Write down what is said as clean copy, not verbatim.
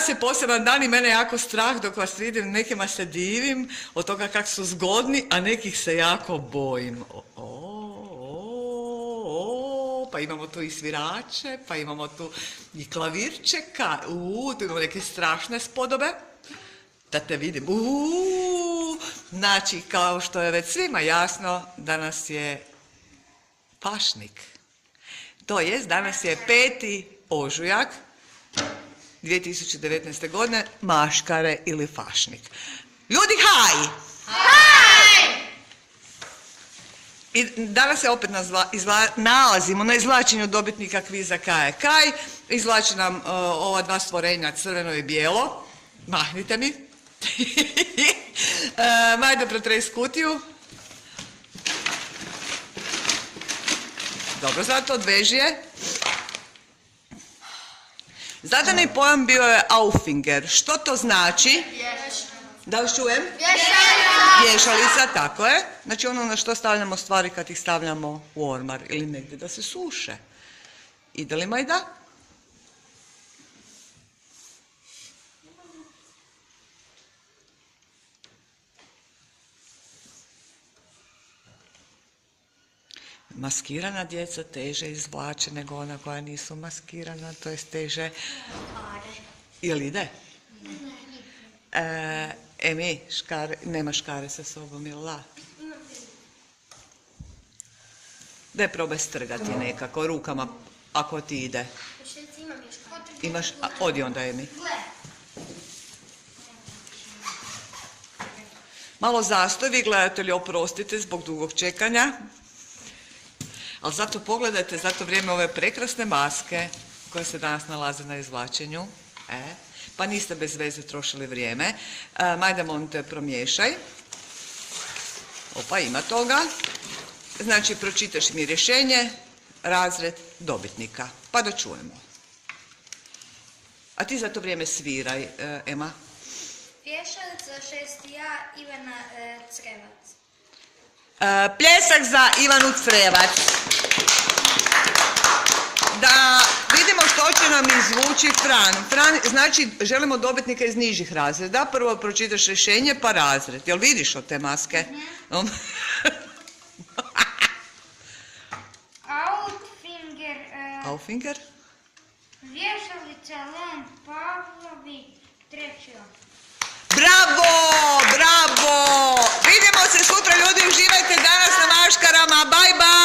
danas je poseban dan i mene jako strah dok vas vidim, nekima se divim od toga kako su zgodni, a nekih se jako bojim. Pa imamo tu i svirače, pa imamo tu i klavirčeka, tu imamo neke strašne spodobe, da te vidim. Znači, kao što je već svima jasno, danas je pašnik. To jest, danas je 5. ožujak 2019. godine, maškare ili fašnik. Ljudi, haj! Haj! I danas se opet nalazimo na izvlačenju dobitnika kviza Kaj je kaj. Izvlači nam ova dva stvorenja, crveno i bijelo. Mahnite mi. Majde, protres kutiju. Dobro, zato odveži je. Zadani pojam bio je Auffinger. Što to znači? Da li čujem? Vješalica, tako je. Znači ono na što stavljamo stvari kad ih stavljamo u ormar ili negdje da se suše. Ide li, Majda? Maskirana djeca teže izvlače nego ona koja nisu maskirana, to je teže. Jel ide? Emi, nema škare sa sobom, jel da? Daj probaj strgati nekako, rukama, ako ti ide. Imaš, odi onda, Emi. Malo zastoj, vi gledatelji, oprostite zbog dugog čekanja. Ali zato pogledajte, zato vrijeme ove prekrasne maske koje se danas nalaze na izvlačenju. Pa niste bez veze trošili vrijeme. Majde, molim te, promiješaj. Opa, ima toga. Znači, pročitaš mi rješenje, razred dobitnika. Pa da čujemo. A ti za to vrijeme sviraj, Ema. Vješalica 6. Ivana Crevac. Pljesak za Ivanu Crevac. Da vidimo što će nam izvući Fran. Fran, znači, želimo dobitnika iz nižih razreda. Prvo pročitaš rješenje, pa razred. Jel vidiš od te maske? Auffinger. Auffinger? Vješalica Len Pavlovi 3. Bravo, bravo! Vidimo se sutra, ljudi, uživajte danas na maškarama. Bye, bye!